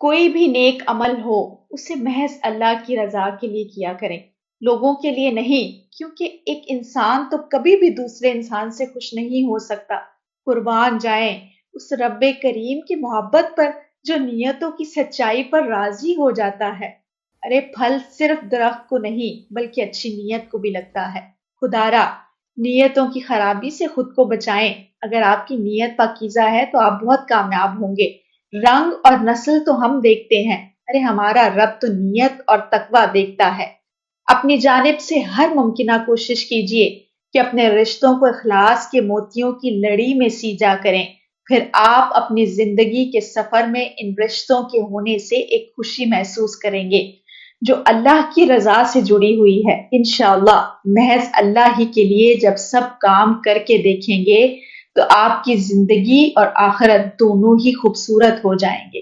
کوئی بھی نیک عمل ہو اسے محض اللہ کی رضا کے لیے کیا کریں، لوگوں کے لیے نہیں، کیونکہ ایک انسان تو کبھی بھی دوسرے انسان سے خوش نہیں ہو سکتا۔ قربان جائیں اس رب کریم کی محبت پر جو نیتوں کی سچائی پر راضی ہو جاتا ہے۔ ارے پھل صرف درخت کو نہیں بلکہ اچھی نیت کو بھی لگتا ہے۔ خدارا نیتوں کی خرابی سے خود کو بچائیں۔ اگر آپ کی نیت پاکیزہ ہے تو آپ بہت کامیاب ہوں گے۔ رنگ اور نسل تو ہم دیکھتے ہیں، ارے ہمارا رب تو نیت اور تقوی دیکھتا ہے۔ اپنی جانب سے ہر ممکنہ کوشش کیجیے کہ اپنے رشتوں کو اخلاص کے موتیوں کی لڑی میں سیجا کریں، پھر آپ اپنی زندگی کے سفر میں ان رشتوں کے ہونے سے ایک خوشی محسوس کریں گے جو اللہ کی رضا سے جڑی ہوئی ہے۔ انشاءاللہ محض اللہ ہی کے لیے جب سب کام کر کے دیکھیں گے تو آپ کی زندگی اور آخرت دونوں ہی خوبصورت ہو جائیں گے۔